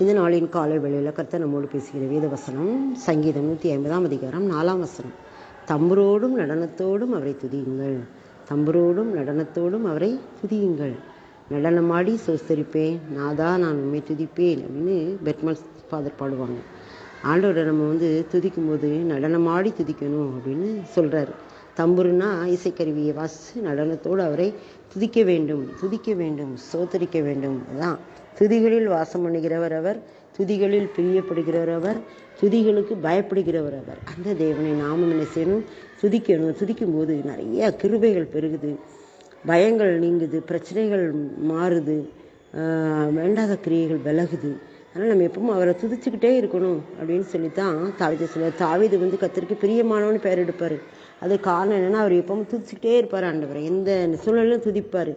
இந்த நாளின் காலை வேளையில் கர்த்தர் நம்மோடு பேசுகிற வேத வசனம் சங்கீதம் 150 அதிகாரம் 4 வசனம். தம்புரோடும் நடனத்தோடும் அவரை துதியுங்கள், தம்புரோடும் நடனத்தோடும் அவரை துதியுங்கள். நடனமாடி சோஸ்தரிப்பேன், நாதா நான் உண்மை துதிப்பேன் அப்படின்னு பெட்மல்ஸ் ஃபாதர் பாடுவாங்க. ஆண்டவரை நம்ம துதிக்கும்போது நடனமாடி துதிக்கணும் அப்படின்னு சொல்கிறாரு. தம்புருன்னா இசைக்கருவியை வாசித்து நடனத்தோடு அவரை துதிக்க வேண்டும், சோத்தரிக்க வேண்டும். அதான் துதிகளில் வாசம் பண்ணுகிறவர் அவர், துதிகளில் பிரியப்படுகிறவர் அவர், துதிகளுக்கு பயப்படுகிறவர் அவர். அந்த தேவனை நாமும் என்ன செய்யணும்? துதிக்கும்போது நிறைய கிருபைகள் பெருகுது, பயங்கள் நீங்குது, பிரச்சனைகள் மாறுது, வேண்டாத கிரியைகள் விலகுது. அதனால் நம்ம எப்பவும் அவரை துதிச்சுக்கிட்டே இருக்கணும் அப்படின்னு சொல்லித்தான் தாவீது சொல்லுவார். தாவீது கர்த்தருக்கு பிரியமானவன்னு பேர் எடுப்பார். அது காரணம் என்னென்னா, அவர் எப்பவும் துதிச்சுக்கிட்டே இருப்பார். ஆண்டவரை எந்த சூழ்நிலையிலும் துதிப்பார்.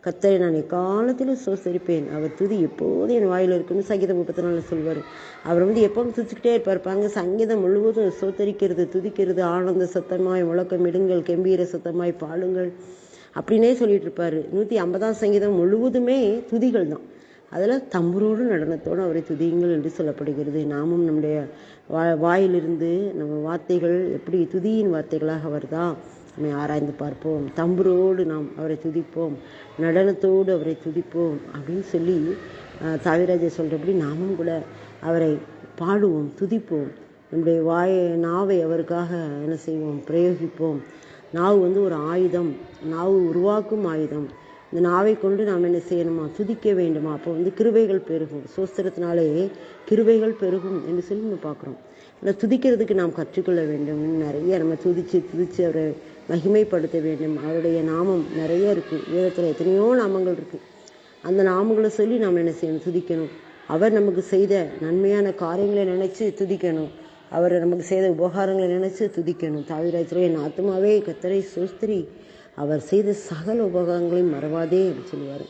கர்த்தரை நான் எக்காலத்திலும் சோசரிப்பேன், அவர் துதி எப்போதும் என் வாயில் இருக்குன்னு சங்கீதம் 34 சொல்வார். அவர் எப்பவும் துதிச்சுக்கிட்டே இருப்பார். பாருங்க, சங்கீதம் முழுவதும் சோத்தரிக்கிறது, துதிக்கிறது, ஆனந்த சத்தமாய் முழக்கமிடுங்கள், கம்பீர சத்தமாய் பாடுங்கள் அப்படின்னே சொல்லிட்டு இருப்பார். 150 சங்கீதம் முழுவதுமே துதிகள் தான். அதில் தம்புரோடு நடனத்தோடு அவரை துதியுங்கள் என்று சொல்லப்படுகிறது. நாமும் நம்முடைய வாயிலிருந்து நம்ம வார்த்தைகள் எப்படி துதியின் வார்த்தைகளாக வருதா நம்மை ஆராய்ந்து பார்ப்போம். தம்புரோடு நாம் அவரை துதிப்போம், நடனத்தோடு அவரை துதிப்போம் அப்படின்னு சொல்லி தாவீது சொல்கிறபடி நாமும் கூட அவரை பாடுவோம், துதிப்போம். நம்முடைய நாவை அவருக்காக என்ன செய்வோம்? பிரயோகிப்போம். நாவு ஒரு ஆயுதம், நாவு உருவாக்கும் ஆயுதம். இந்த நாவை கொண்டு நாம் என்ன செய்யணுமா? துதிக்க வேண்டுமா? அப்போ கிருபைகள் பெருகும். சோஸ்திரத்தினாலே கிருபைகள் பெருகும் என்று சொல்லி நம்ம பார்க்குறோம். ஆனால் துதிக்கிறதுக்கு நாம் கற்றுக்கொள்ள வேண்டும். நிறைய நம்ம துதித்து அவரை மகிமைப்படுத்த வேண்டும். அவருடைய நாமம் நிறைய இருக்குது. வேதத்தில் எத்தனையோ நாமங்கள் இருக்குது. அந்த நாமங்களை சொல்லி நாம் என்ன செய்யணும்? துதிக்கணும். அவர் நமக்கு செய்த நன்மையான காரியங்களை நினைச்சு துதிக்கணும். அவர் நமக்கு செய்த உபகாரங்களை நினைச்சு துதிக்கணும். தாவீது என் ஆத்துமாவே கர்த்தரை சோஸ்திரி, அவர் செய்த சகல உபகாரங்களையும் மறவாதே அப்படின்னு சொல்லுவார்.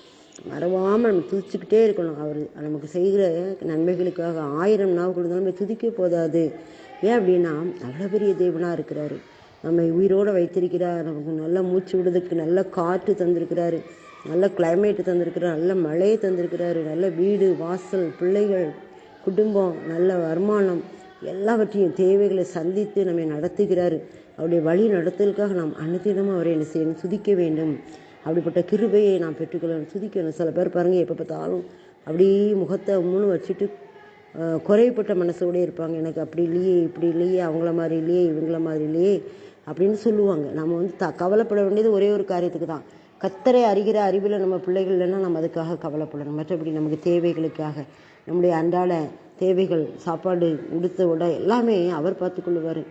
மறவாமல் நம்ம துதிச்சுக்கிட்டே இருக்கணும். அவர் நமக்கு செய்கிற நன்மைகளுக்காக 1000 நாவுகள் இருந்தாலும் நம்ம துதிக்க போதாது. ஏன் அப்படின்னா, அவ்வளோ பெரிய தேவனாக இருக்கிறாரு. நம்மை உயிரோடு வைத்திருக்கிறார். நமக்கு நல்ல மூச்சு விடுறதுக்கு நல்ல காற்று தந்திருக்கிறாரு, நல்ல கிளைமேட்டு தந்திருக்கிறார், நல்ல மழையை தந்திருக்கிறாரு, நல்ல வீடு வாசல், பிள்ளைகள், குடும்பம், நல்ல வருமானம், எல்லாவற்றையும் தேவைகளை சந்தித்து நம்மை நடத்துகிறாரு. அவருடைய வழி நடத்தலுக்காக நாம் அனுதினமும் அவரை என்ன செய்யணும்? துதிக்க வேண்டும். அப்படிப்பட்ட கிருபையை நாம் பெற்றுக்கொள்ளணும், துதிக்கணும். சில பேர் பாருங்கள், எப்போ பார்த்தாலும் அப்படியே முகத்தை வச்சுட்டு குறைப்பட்ட மனசோடே இருப்பாங்க. எனக்கு அப்படி இல்லையே, இப்படி இல்லையே, அவங்கள மாதிரி இல்லையே, இவங்கள மாதிரி இல்லையே அப்படின்னு சொல்லுவாங்க. நம்ம கவலைப்பட வேண்டியது ஒரே ஒரு காரியத்துக்கு தான். கர்த்தரை அறிகிற அறிவில் நம்ம பிள்ளைகள் இல்லைன்னா நம்ம அதுக்காக கவலைப்படணும். மற்றபடி நமக்கு தேவைகளுக்காக, நம்முடைய அன்றாட தேவைகள், சாப்பாடு, உடுத்த உடை எல்லாமே அவர் பார்த்துக்கொள்ளுவார்.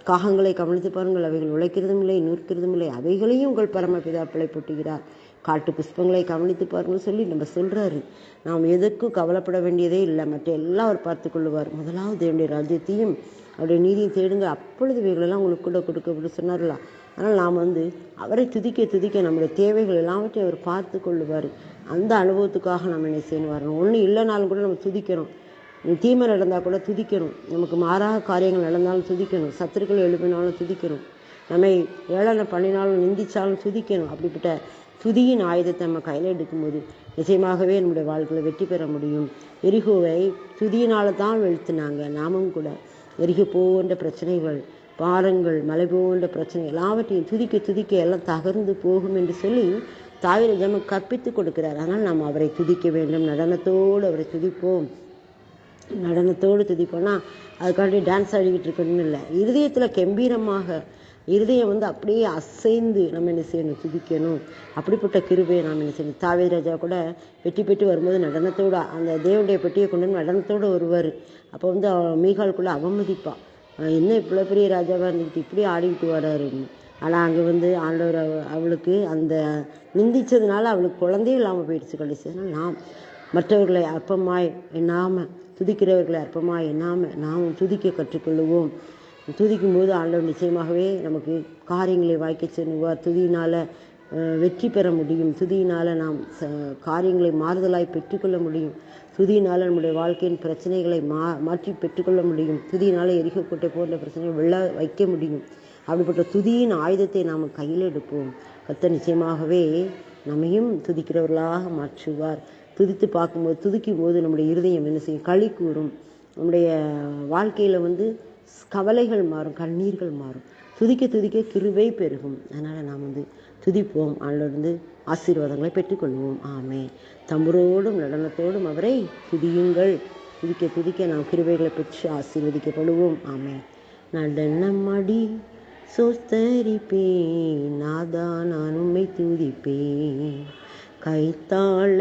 காகங்களை கவனித்து பாருங்கள், அவைகள் உழைக்கிறதும் இல்லை, நூற்கிறதும் இல்லை, அவைகளையும் உங்கள் பரமபிதா பிழைப்பூட்டுகிறார். காட்டு புஷ்பங்களை கவனித்து பாருங்கள் சொல்லி நம்ம சொல்கிறாரு. நாம் எதற்கும் கவலைப்பட வேண்டியதே இல்லை, மற்ற எல்லாம் அவர் பார்த்து கொள்ளுவார். முதலாவது தேவனுடைய ராஜ்யத்தையும் அவருடைய நீதியை தேடுங்க, அப்பொழுது இவைகளெல்லாம் உங்களுக்கு கூட கொடுக்க சொன்னார்ல. அதனால் நாம் அவரை துதிக்க நம்முடைய தேவைகள் எல்லாவற்றையும் அவர் பார்த்து கொள்ளுவார். அந்த அனுபவத்துக்காக நம்ம என்ன செய்யணும்? வரணும். ஒன்றும் இல்லைனாலும் கூட நம்ம துதிக்கிறோம். தீமை நடந்தால் கூட துதிக்கணும். நமக்கு மாறாக காரியங்கள் நடந்தாலும் துதிக்கணும். சத்துருக்கள் எழுப்பினாலும் துதிக்கணும். நம்மை ஏளனை பண்ணினாலும் நிந்திச்சாலும் துதிக்கணும். அப்படிப்பட்ட துதியின் ஆயுதத்தை நம்ம கையில் எடுக்கும்போது நிச்சயமாகவே நம்முடைய வாழ்க்கையில் வெற்றி பெற முடியும். எரிகோவை துதியினால தான் வெளுத்துனாங்க. நாமும் கூட எரிகோ போன்ற பிரச்சனைகள், பாரங்கள், மலை போன்ற பிரச்சனை எல்லாவற்றையும் துதிக்க எல்லாம் தகர்ந்து போகும் என்று சொல்லி தாவீது நமக்கு கற்பித்து கொடுக்கிறார். அதனால் நாம் அவரை துதிக்க வேண்டும். நடனத்தோடு அவரை துதிப்போம். நடனத்தோடு துதிப்போம்னா அதுக்காண்டி டான்ஸ் ஆடிக்கிட்டு இருக்கணும்னு இல்லை. இருதயத்தில் கம்பீரமாக, இருதயம் அப்படியே அசைந்து நம்ம என்ன செய்யணும்? துதிக்கணும். அப்படிப்பட்ட கிருபையை நாம் என்ன செய்யணும்? தாவீது ராஜா கூட வெற்றி பெற்று வரும்போது நடனத்தோடு அந்த தேவனுடைய பெட்டியை கொண்டு நடனத்தோடு வருவார். அப்போ மீகாலுக்குள்ளே அவமதிப்பாள், என்ன இவ்வளோ பெரிய ராஜாவாக இருந்துக்கிட்டு இப்படி ஆடிக்கிட்டு வராருன்னு. ஆனால் அங்கே ஆண்டவர் அவளுக்கு அந்த நிந்திச்சதுனால அவளுக்கு குழந்தையும் இல்லாமல் போயிடுச்சு கடைசி. நாம் மற்றவர்களை அற்பமாய் எண்ணாமல், துதிக்கிறவர்களை அற்பமாய் எண்ணாமல் நாம் துதிக்க கற்றுக்கொள்ளுவோம். துதிக்கும்போது ஆண்டவர் நிச்சயமாகவே நமக்கு காரியங்களை வாய்க்க செய்வார். துதியினால் வெற்றி பெற முடியும். துதியினால் நாம் காரியங்களை மாறுதலாய் பெற்றுக்கொள்ள முடியும். துதியினால் நம்முடைய வாழ்க்கையின் பிரச்சனைகளை மாற்றி பெற்றுக்கொள்ள முடியும். துதியினால் எரிக்கோட்டை போன்ற பிரச்சனைகளை வெள்ள வைக்க முடியும். அப்படிப்பட்ட துதியின் ஆயுதத்தை நாம் கையில் எடுப்போம். கர்த்தர் நிச்சயமாகவே நம்மையும் துதிக்கிறவர்களாக மாற்றுவார். துதித்து பார்க்கும்போது, துதிக்கும் போது நம்முடைய இருதயம் என்ன செய்யும்? களி கூறும். நம்முடைய வாழ்க்கையில் கவலைகள் மாறும், கண்ணீர்கள் மாறும். துதிக்க துதிக்க கிருபை பெருகும். அதனால் நாம் துதிப்போம், அதிலிருந்து ஆசீர்வாதங்களை பெற்றுக்கொள்வோம். ஆமென். தம்புரோடும் நடனத்தோடும் அவரை துதியுங்கள். துதிக்க துதிக்க நாம் கிருபைகளை பெற்று ஆசீர்வதிக்கப்படுவோம். ஆமென். நடனமடி சோஸ்தரிப்பேன், நாதா நான் உம்மை துதிப்பேன். கைத்தாள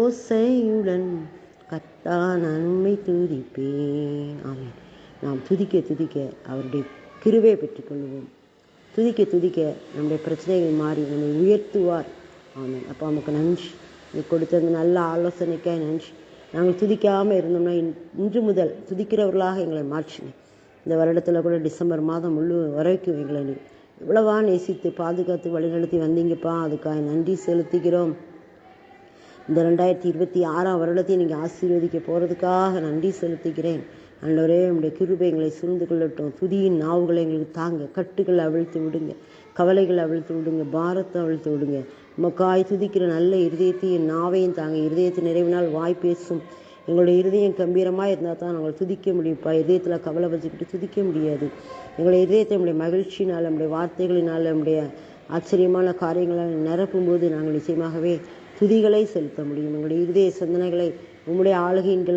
ஓசையுடன் கர்த்தா நான் உம்மை துதிப்பேன். ஆமென். நாம் துதிக்க துதிக்க அவருடைய கிருபையை பெற்றுக்கொள்வோம். துதிக்க துதிக்க நம்முடைய பிரச்சனைகள் மாறி நம்மை உயர்த்துவார். ஆமென். அப்போ நமக்கு நன்றி. நீ கொடுத்த அந்த நல்ல ஆலோசனைக்காக நன்றி. நாங்கள் துதிக்காமல் இருந்தோம்னா இன்று முதல் துதிக்கிறவர்களாக எங்களை மாற்றினேன். இந்த வருடத்தில் கூட டிசம்பர் மாதம் வரைக்கும் எங்களை நீ இவ்வளவா நேசித்து பாதுகாத்து வழிநடத்தி வந்தீங்கப்பா. அதுக்காக நன்றி செலுத்துகிறோம். இந்த 2026 வருடத்தையும் நீங்கள் ஆசீர்வதிக்க போகிறதுக்காக நன்றி செலுத்துகிறேன். ஆண்டவரே, உங்களுடைய கிருபை எங்களை சூழ்ந்து கொள்ளட்டும். துதியின் நாவுகளை எங்களுக்கு தாங்க. கட்டுகளை அவிழ்த்து விடுங்க, கவலைகளை அவிழ்த்து விடுங்க, பாரத்தை அவிழ்த்து விடுங்க. உமக்காய் துதிக்கிற நல்ல இருதயத்தையும் நாவையும் தாங்க. இருதயத்தை நிறைவினால் வாய் பேசும். எங்களுடைய இருதயம் கம்பீரமாக இருந்தால் தான் நாங்கள் துதிக்க முடியும்ப்பா. இதயத்தில் கவலை வச்சுக்கிட்டு துதிக்க முடியாது. எங்களுடைய இதயத்தை நம்முடைய மகிழ்ச்சினால், நம்முடைய வார்த்தைகளினால், நம்முடைய ஆச்சரியமான காரியங்களை நிரப்பும்போது நாங்கள் நிச்சயமாகவே துதிகளை செலுத்த முடியும். எங்களுடைய இருதய சிந்தனைகளை உம்முடைய ஆளுகையின்